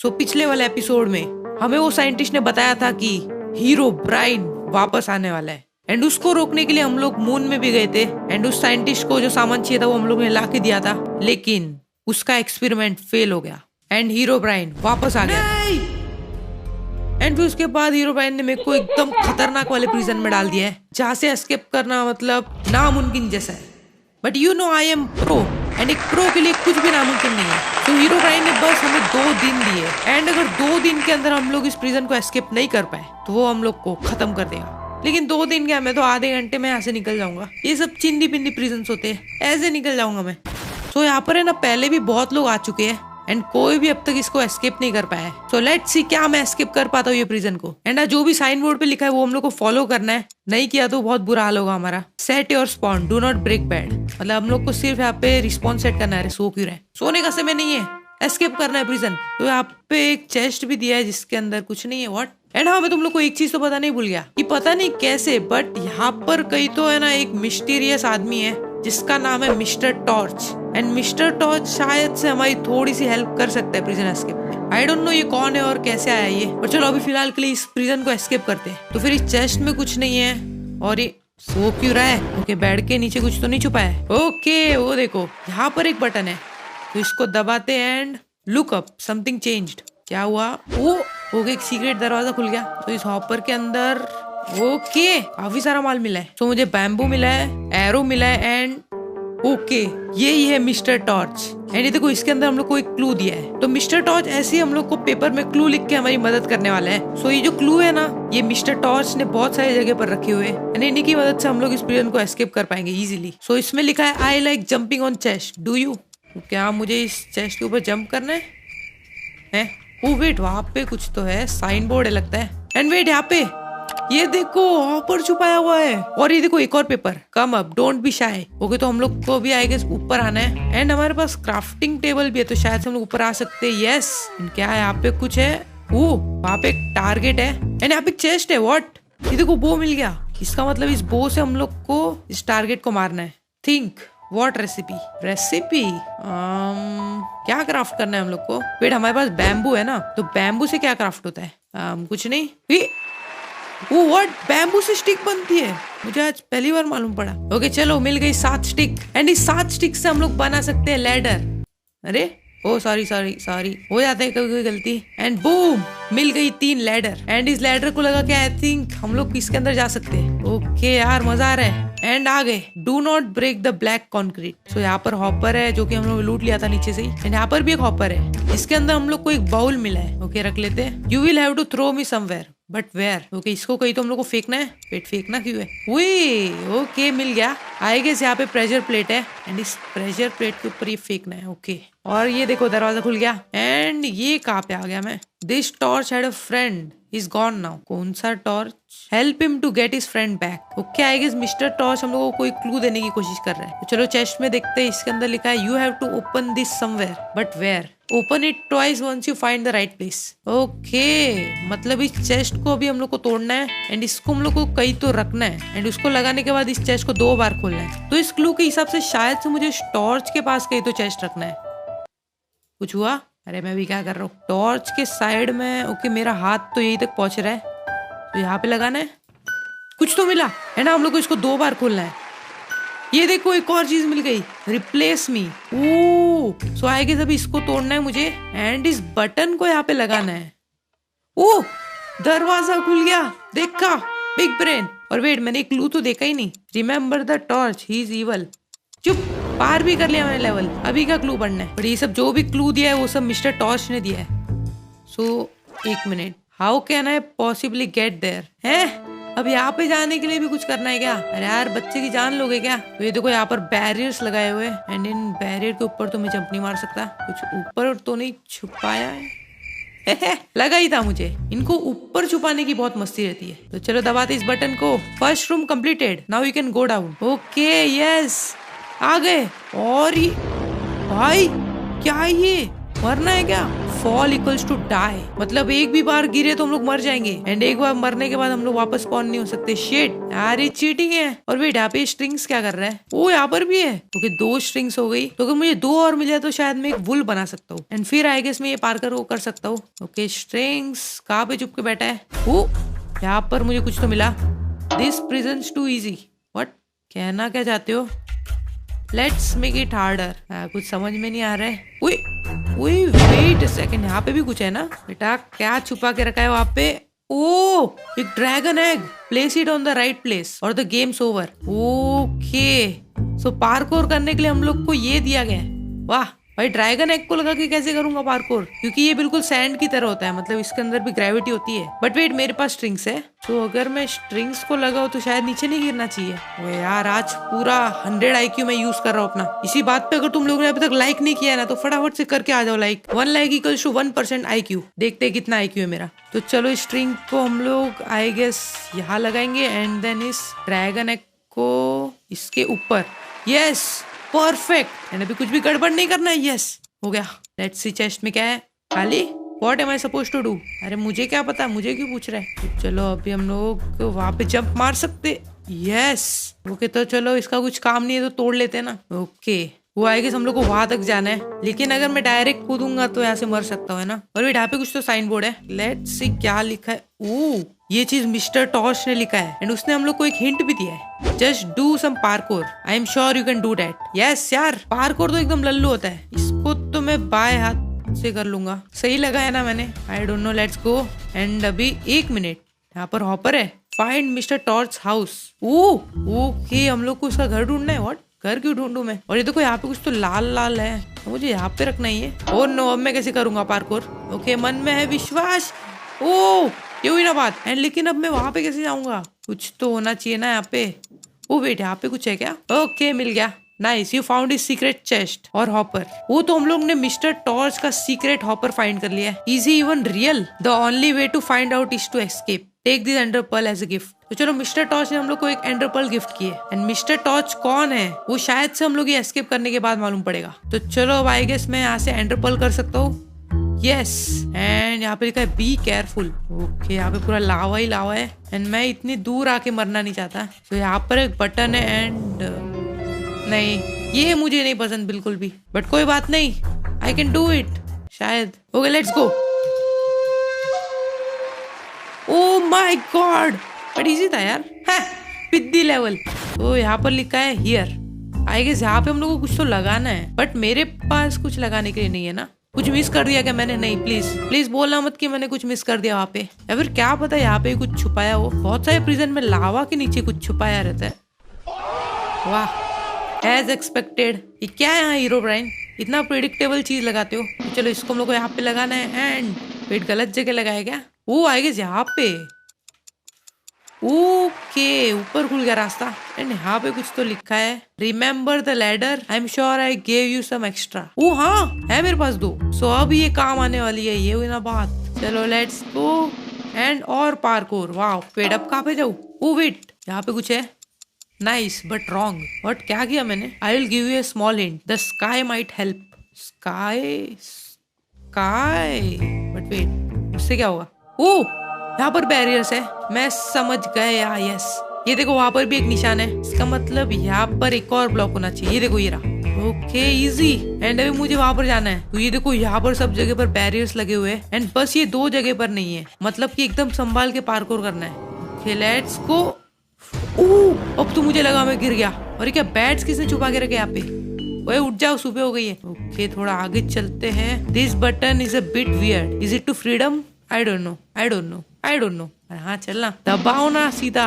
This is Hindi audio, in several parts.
सो पिछले वाले एपिसोड में हमें वो साइंटिस्ट ने बताया था कि हीरो ब्राइन वापस आने वाला है एंड उसको रोकने के लिए हम लोग मून में भी गए थे एंड उस साइंटिस्ट को जो सामान चाहिए था वो हम लोग ने ला के दिया था, लेकिन उसका एक्सपेरिमेंट फेल हो गया एंड हीरो ब्राइन वापस आ गया। एंड फिर उसके बाद हीरो ब्राइन ने मेरे को एकदम खतरनाक वाले प्रिजन में डाल दिया है जहाँ से एस्केप करना मतलब नामुमकिन जैसा है। But you know I am pro and एक प्रो के लिए कुछ भी नामुमकिन नहीं है। तो हीरो ब्राइन ने बस हमें 2 दिन दिए एंड अगर 2 दिन के अंदर हम लोग इस प्रिजन को एस्केप नहीं कर पाए तो वो हम लोग को खत्म कर देगा। लेकिन 2 दिन क्या, मैं तो आधे घंटे में यहाँ से निकल जाऊंगा। ये सब चिंदी पिंदी प्रिजन होते हैं, ऐसे निकल जाऊंगा मैं। तो यहाँ पर है ना पहले भी बहुत लोग आ चुके हैं एंड कोई भी अब तक इसको एस्केप नहीं कर पाया है। सो लेट्स सी क्या मैं एस्केप कर पाता हूँ ये प्रिजन को। एंड जो भी साइन बोर्ड पे लिखा है वो हम लोग को फॉलो करना है, नहीं किया तो बहुत बुरा हाल होगा हमारा। Set your spawn, do not break bed, मतलब हम लोग को सिर्फ यहाँ पे रिस्पॉन सेट करना है। सो क्यों रहे, सोने का समय नहीं है, एस्केप करना है प्रिजन। तो यहाँ पे एक चेस्ट भी दिया है जिसके अंदर कुछ नहीं है। व्हाट? एंड हाँ, मैं तुम लोग को एक चीज तो पता नहीं भूल गया कि पता नहीं कैसे बट यहाँ पर कहीं तो है ना एक मिस्टीरियस आदमी है जिसका नाम है mister torch. And mister torch शायद से हमारी थोड़ी सी हेल्प कर सकता है प्रिजन एस्केप में। आई डोंट नो ये कौन है और कैसे आया ये, पर चलो अभी फिलहाल के लिए इस प्रिजन को एस्केप करते हैं। तो फिर इस चेस्ट में कुछ नहीं है और ये सो क्यों रहा है? ओके, बेड के नीचे कुछ तो नहीं छुपा है। ओके, वो देखो यहाँ पर एक बटन है तो इसको दबाते and look up, something changed. क्या हुआ? वो ओके, एक सीक्रेट दरवाजा खुल गया। तो इस हॉपर के अंदर ओके काफी सारा माल मिला है। तो मुझे बैम्बू मिला है, एरो मिला है एंड ओके यही है मिस्टर टॉर्च। एंड ये देखो इसके अंदर हम लोग को एक क्लू दिया है। तो मिस्टर टॉर्च ऐसे ही हम लोग को पेपर में क्लू लिख के हमारी मदद करने वाला है। सो ये जो क्लू है ना, ये मिस्टर टॉर्च ने बहुत सारी जगह पर रखे हुए हैं। इन्हीं की मदद से हम लोग इस प्रिजन को एस्केप कर पाएंगे इजीली। सो इसमें लिखा है I like jumping on chest, do you? क्या मुझे इस चेस्ट के ऊपर जंप करना है? ओ वेट, वहां पे कुछ तो है, साइन बोर्ड है लगता है। एंड वेट, यहाँ पे ये देखो ऊपर छुपाया हुआ है और ये देखो एक और paper, come up, don't be shy. Okay, तो हम लोग को भी आई गेस ऊपर आना है एंड हमारे पास क्राफ्टिंग टेबल भी है तो शायद से हम लोग ऊपर आ सकते हैं। यस, क्या है यहाँ पे? कुछ है, वो वहाँ पे एक टारगेट है एंड यहाँ पे चेस्ट है। व्हाट? ये देखो बो मिल गया, इसका मतलब इस बो से हम लोग को इस टारगेट को मारना है। थिंक व्हाट रेसिपी क्या क्राफ्ट करना है हम लोग को? वेट, हमारे पास बैम्बू है ना, तो बैम्बू से क्या क्राफ्ट होता है? कुछ नहीं। वो व्हाट? बैम्बू से स्टिक बनती है, मुझे आज पहली बार मालूम पड़ा। ओके चलो, मिल गई 7 स्टिक एंड इस 7 स्टिक से हम लोग बना सकते हैं लैडर। अरे ओ सॉरी हो जाता है कभी कोई गलती। एंड बूम, मिल गई 3 लैडर एंड इस लैडर को लगा कि आई थिंक हम लोग इसके अंदर जा सकते हैं। ओके यार, मजा आ रहा है। एंड आ गए, do not break the black concrete. So यहाँ पर हॉपर है जो कि हम लोग लूट लिया था नीचे से ही। एंड यहाँ पर भी एक हॉपर है, इसके अंदर हम लोग को एक बाउल मिला है। ओके, रख लेते हैं। You will have to throw me somewhere, but where? Okay, इसको कहीं तो हम लोग को फेंकना है। पेट फेंकना क्यों है? ओके मिल गया। आई गेस यहाँ पे प्रेशर प्लेट है एंड इस प्रेशर प्लेट के ऊपर ये फेंकना है। ओके, और ये देखो दरवाजा खुल गया एंड ये कहाँ पे आ गया मैं? This torch had a friend, is gone now. कौन सा torch? Help him to get his friend back. Okay, I guess mister torch हम लोगों को कोई क्लू देने की कोशिश कर रहा है। तो चलो चेस्ट में देखते हैं। इसके अंदर लिखा है you have to open this somewhere, but where? Open it twice once you find the right place. Okay, मतलब इस चेस्ट को भी हम लोग को तोड़ना है एंड इसको हम लोग को कहीं तो रखना है एंड उसको लगाने के बाद इस चेस्ट को 2 बार खोलना है। तो इस क्लू के हिसाब से शायद से मुझे टॉर्च के पास कहीं तो चेस्ट रखना है। कुछ हुआ? अरे मैं भी क्या कर रहा हूँ? टॉर्च के साइड में। ओके, मेरा हाथ तो यही तक पहुंच रहा है तो यहाँ पे लगाना है। कुछ तो मिला है ना, हम लोग को इसको 2 बार खोलना है। ये देखो एक और चीज मिल गई, replace me. So I guess अभी इसको तोड़ना है मुझे एंड इस बटन को यहाँ पे लगाना है। ओ, दरवाजा खुल गया, देखा? Big brain. और वेट, मैंने क्लू तो देखा ही नहीं। Remember the torch, he is evil. चुप, पार भी कर लिया मैंने लेवल, अभी का क्लू पढ़ना है। पर ये सब जो भी क्लू दिया है वो सब मिस्टर टॉर्च ने दिया है। सो एक minute, how can I possibly get there? है अब यहाँ पे जाने के लिए भी कुछ करना है क्या? अरे यार, बच्चे की जान लोगे क्या? तो ये देखो यहाँ पर बैरियर्स लगाए हुए हैं एंड इन बैरियर के ऊपर तो मैं जंप नहीं मार सकता। कुछ ऊपर तो नहीं छुपाया है? लगा ही था मुझे, इनको ऊपर छुपाने की बहुत मस्ती रहती है। तो चलो दबाते इस बटन को। First room completed, now you can go down. Okay yes, आ गए। और ये भाई क्या है ये? मरना है क्या? फॉल इक्वल्स टू डाई, मतलब एक भी बार गिरे तो हम लोग मर जाएंगे एंड एक बार मरने के बाद हम लोग वापस स्पॉन नहीं हो सकते। शिट यार, ये चीटिंग है। और वेट, यहाँ पे स्ट्रिंग्स क्या कर रहा है? वो यहाँ पर भी है। ओके, 2 स्ट्रिंग्स हो गई। तो अगर मुझे 2 और मिल जाए तो शायद मैं एक वुल बना सकता हूँ एंड फिर आई गेस मैं ये पार्कर वो कर सकता हूँ। ओके, स्ट्रिंग्स कहाँ पे चुप के बैठा है? वो यहाँ पर मुझे कुछ तो मिला। This prisons too easy. What कहना क्या चाहते हो? Let's make it harder. कुछ समझ में नहीं आ रहा है। उई वेट सेकंड, यहाँ पे भी कुछ है ना बेटा? क्या छुपा के रखा है वहाँ पे? ओ, एक dragon egg. Place it on the right place और the game's over. Okay, so parkour करने के लिए हम लोग को ये दिया गया है। वाह भाई, ड्रैगन एग को लगा के कैसे करूंगा पार्कोर? क्योंकि ये बिल्कुल सैंड की तरह होता है, मतलब इसके अंदर भी ग्रेविटी होती है। बट वेट, मेरे पास स्ट्रिंग्स है, तो अगर मैं स्ट्रिंग्स को लगाऊं तो शायद नीचे नहीं गिरना चाहिए। ओए यार, आज पूरा 100 IQ मैं यूज कर रहा हूँ अपना। इसी बात पे अगर तुम लोगों ने अभी तक लाइक नहीं किया है ना, तो फटाफट से करके आ जाओ like. 1 like equals to 1% IQ। देखते हैं कितना IQ है मेरा। तो चलो, स्ट्रिंग को हम लोग आई गेस यहाँ लगाएंगे एंड देन इस ड्रैगन एग को इसके ऊपर। Yes, perfect. एंड अभी कुछ भी गड़बड़ नहीं करना है। यस, हो गया। लेट्स सी चेस्ट में क्या है? खाली। What am I suppose to do? अरे मुझे क्या पता, मुझे क्यों पूछ रहा है? तो चलो, अभी हम लोग वहां पे जंप मार सकते। यस, ओके, तो चलो, इसका कुछ काम नहीं है तो तोड़ लेते हैं ना। ओके, वो आएगी, हम लोग को वहां तक जाना है, लेकिन अगर मैं डायरेक्ट कूदूंगा तो यहाँ से मर सकता हूँ, है ना? और यहाँ पे कुछ तो साइन बोर्ड है। लेट्स सी क्या लिखा है। ओ, ये चीज मिस्टर टॉश ने लिखा है एंड उसने हम लोग को एक हिंट भी दिया है। Just do some parkour, I am sure you can do that. Yes यार, पार्कोर तो एकदम लल्लू होता है। इसको तो मैं बाएं हाथ से कर लूंगा। सही लगा है ना मैंने? आई don't no, let's go. And अभी 1 मिनट, यहाँ पर हॉपर है। Find mister torch house. Okay, हम लोग को उसका घर ढूंढना है। व्हाट? घर क्यों ढूंढूं मैं? और ये देखो, यहाँ पे कुछ तो लाल लाल है, तो मुझे यहाँ पे रखना ही है। ओह नो, अब मैं कैसे करूंगा पार्कोर? ओके, मन में है विश्वास। ओ, ये हुई ना बात। एंड लेकिन अब मैं वहां पे कैसे जाऊंगा? कुछ तो होना चाहिए ना यहाँ पे। ओ वेट, यहाँ पे कुछ है क्या? ओके, मिल गया। Nice, you found his secret chest और हॉपर। वो तो हम लोग ने मिस्टर टॉर्च का सीक्रेट हॉपर फाइंड कर लिया है। Is he even real? The only way to find out is to escape. Take this ender pearl as a gift. तो चलो, मिस्टर टॉर्च ने हम लोग को एक एंडर पर्ल गिफ्ट की है एंड मिस्टर टॉर्च कौन है वो शायद से हम लोग ये एस्केप करने के बाद मालूम पड़ेगा। तो चलो, अब आई गेस मैं यहाँ से एंडर पर्ल कर सकता हूँ। यस, एंड यहाँ पे लिखा है बी केयरफुल। ओके, यहाँ पे पूरा लावा ही लावा है एंड मैं इतनी दूर आके मरना नहीं चाहता। तो यहाँ पर एक बटन है एंड नहीं, ये मुझे नहीं पसंद बिल्कुल भी, बट कोई बात नहीं, आई कैन डू इट शायद। Okay, let's go. Oh my God, but easy था यार। पिद्दी लेवल। तो यहाँ पर लिखा है हियर। आई गेस यहाँ पे हम लोग को कुछ तो लगाना है, बट मेरे पास कुछ लगाने के लिए नहीं है ना। कुछ मिस कर दिया क्या मैंने? नहीं, प्लीज प्लीज बोलना मत कि मैंने कुछ मिस कर दिया वहाँ पे, या फिर क्या पता यहाँ पे कुछ छुपाया हो। बहुत सारे प्रिजन में लावा के नीचे कुछ छुपाया रहता है। वाह, एज एक्सपेक्टेड। ये क्या है यहाँ हीरो ब्राइन? इतना प्रिडिक्टेबल चीज लगाते हो। तो चलो, इसको हम लोग को यहाँ पे लगाना है एंड वेट, गलत जगह लगाया क्या? वो आएगा यहाँ पे। ओके, ऊपर खुल गया रास्ता एंड यहाँ पे कुछ तो लिखा है, remember the ladder, I am sure I gave you some extra. ओ हाँ, है मेरे पास 2, सो अब ये काम आने वाली है। ये हुई ना बात। चलो, लेट्स गो एंड और पार्कोर। वाह, वेट, अब कहाँ पे जाऊँ? ओ वेट, यहाँ पे कुछ है। Nice but wrong. बट क्या किया मैंने? I will give you a small hint, the sky might help. Sky sky, but wait, उससे क्या होगा? ओ, यहाँ पर बैरियर्स है, मैं समझ गया। यस, ये देखो, वहां पर भी एक निशान है। इसका मतलब यहाँ पर एक और ब्लॉक होना चाहिए। ये देखो, ये रहा। Okay, easy. एंड अभी मुझे वहां पर जाना है। तो ये देखो, यहाँ पर सब जगह पर बैरियर्स लगे हुए हैं एंड बस ये 2 जगह पर नहीं है, मतलब कि एकदम संभाल के पार्कोर करना है। Okay, let's go. अब तो मुझे लगा मैं गिर गया। और क्या बैट्स किसने छुपा के रखे यहाँ पे? ओए उठ जाओ, सुबह हो गई है। ओके, थोड़ा आगे चलते हैं। This button is a bit weird, is it to freedom? I don't know, I don't know, I don't know. हाँ, चलना, दबाओ ना सीधा।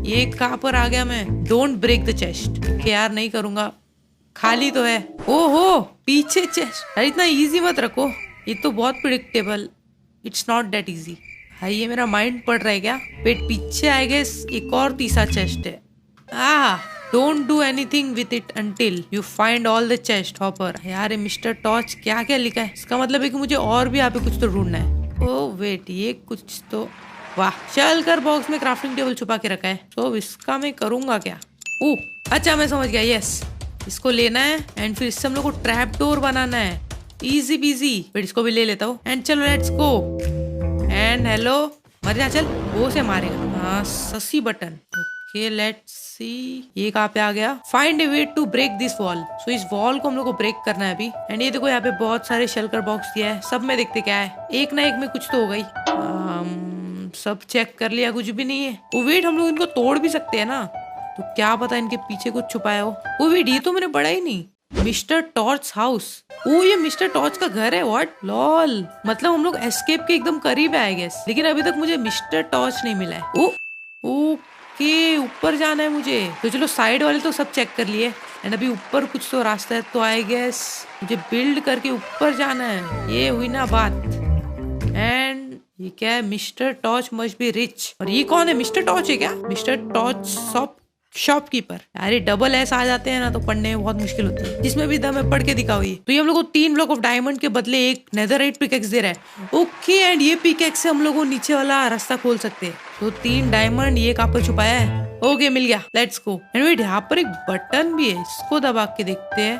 ये कहाँ पर आ गया मैं? Don't break the chest. यार नहीं करूंगा, खाली तो है। ओहो, पीछे चेस्ट। अरे इतना इजी मत रखो, ये तो बहुत predictable. It's not that easy. हाय, ये मेरा माइंड पढ़ रहा है क्या? पेट पीछे आई गेस एक और तीसरा चेस्ट है। Don't do anything with it until you find all the chest hopper. यार, मिस्टर टॉर्च क्या क्या लिखा है? इसका मतलब है कि मुझे और भी यहाँ पे कुछ तो ढूंढना है। ओह वेट, ये कुछ तो, वाह, चल कर बॉक्स में क्राफ्टिंग टेबल छुपा के रखा है। तो इसका मैं करूंगा क्या? अच्छा, मैं समझ गया। यस, इसको लेना है एंड फिर इससे हम लोग को ट्रैप डोर बनाना है। Easy PG. फिर इसको भी ले लेता हूँ एंड चलो लेट्स गो। एंड हेलो, मर जा, चल वो से मारेगा। हाँ, ससी बटन। ओके लेट्स सी, ये कहाँ पे आ गया? Find a way to break this wall. So इस वॉल को हम लोग को ब्रेक करना है अभी। एंड ये देखो यहाँ पे बहुत सारे शलकर बॉक्स दिया है, सब में देखते क्या है, एक ना एक में कुछ तो हो गई। सब चेक कर लिया, कुछ भी नहीं है। वो वेट, हम लोग इनको तोड़ भी सकते हैं ना, तो क्या पता इनके पीछे कुछ छुपाया हो। वो वेट, ये तो मैंने पढ़ा ही नहीं। Mister torch house. ओ, ये मिस्टर टॉर्च का घर है। व्हाट, लॉल, मतलब हम लोग एस्केप के एकदम करीब है आई गेस। लेकिन अभी तक मुझे मिस्टर टॉर्च नहीं मिला है। ओ ओके, ऊपर जाना है मुझे। तो चलो, साइड वाले तो सब चेक कर लिए एंड अभी ऊपर कुछ तो रास्ता है। तो आई गेस मुझे बिल्ड करके ऊपर जाना है। ये हुई ना बात। एंड ये क्या है? Mister torch must be rich. और ये कौन है? मिस्टर टॉर्च है क्या? Mister torch shopkeeper. अरे डबल एस आ जाते हैं ना तो पढ़ने में बहुत मुश्किल होती है। जिसमें भी दम है पढ़ के दिखाओ। ये तो ये हम लोग को 3 ब्लॉक ऑफ डायमंड के बदले एक नेदरराइट पिकेक्स दे रहा है। ओके, एंड ये पिकेक्स से हम लोग को नीचे वाला रास्ता खोल सकते हैं। तो 3 डायमंड ये कहाँ पर छुपाया है? ओके, मिल गया, लेट्स गो। एंड वेट, यहाँ पर एक बटन भी है, इसको दबा के देखते हैं।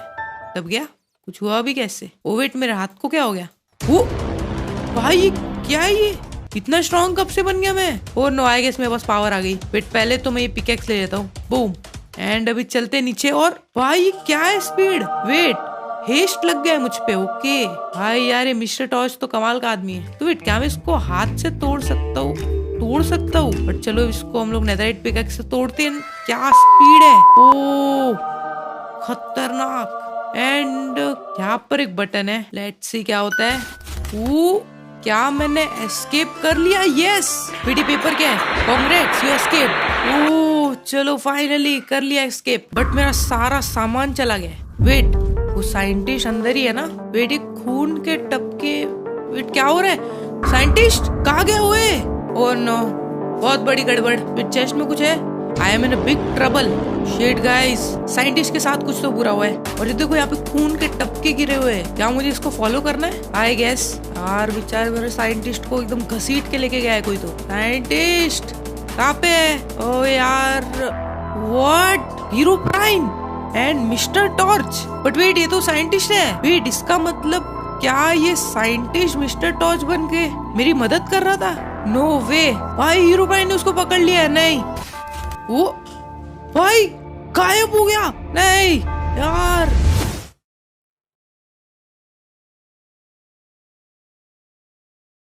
दब गया? कुछ हुआ भी कैसे? ओ वेट, मेरे हाथ को क्या हो गया? वो भाई, क्या है ये? इतना स्ट्रॉन्ग कब से बन गया मैं? और नो, आई गेस मेरे पास पावर आ गई। वेट, पहले तो मैं ये पिकेक्स ले लेता हूँ। बूम। एंड अभी चलते नीचे। और भाई क्या है स्पीड? वेट, हेस्ट लग गया है मुझ पे। ओके भाई यार, ये मिस्टर टॉर्च तो कमाल का आदमी है। तो वेट, क्या मैं इसको हाथ से तोड़ सकता हूँ? तोड़ सकता हूँ, बट चलो इसको हम लोग नेदरराइट पिकेक्स से तोड़ते हैं। क्या स्पीड है! ओ खतरनाक। एंड यहाँ पर एक बटन है, लेट्स सी क्या होता है। क्या मैंने एस्केप कर लिया? यस, पीडी पेपर क्या है? Congrats, you escape. ओह चलो, फाइनली कर लिया एस्केप। बट मेरा सारा सामान चला गया। वेट, वो साइंटिस्ट अंदर ही है ना? वेट, ये खून के टपके। वेट, क्या हो रहा है? साइंटिस्ट कहाँ गए हुए? ओह नो, बहुत बड़ी गड़बड़। वेट, चेस्ट में कुछ है। I am in a big trouble. Shit guys, scientist के साथ कुछ तो बुरा हुआ है। और ये देखो, यहाँ पे खून के टपके गिरे हुए हैं। क्या मुझे इसको फॉलो करना है? I guess. यार बेचारे मेरे साइंटिस्ट को एकदम घसीट के लेके गया है कोई तो। साइंटिस्ट कहाँ पे है? ओ यार, what? Hero prime and mister torch. But wait, ये तो साइंटिस्ट है। वेट, इसका मतलब क्या ये साइंटिस्ट मिस्टर टॉर्च बन के मेरी मदद कर रहा था? नो वे भाई, हीरो प्राइम ने उसको पकड़ लिया है। नहीं, वो भाई गायब हो गया। नहीं यार,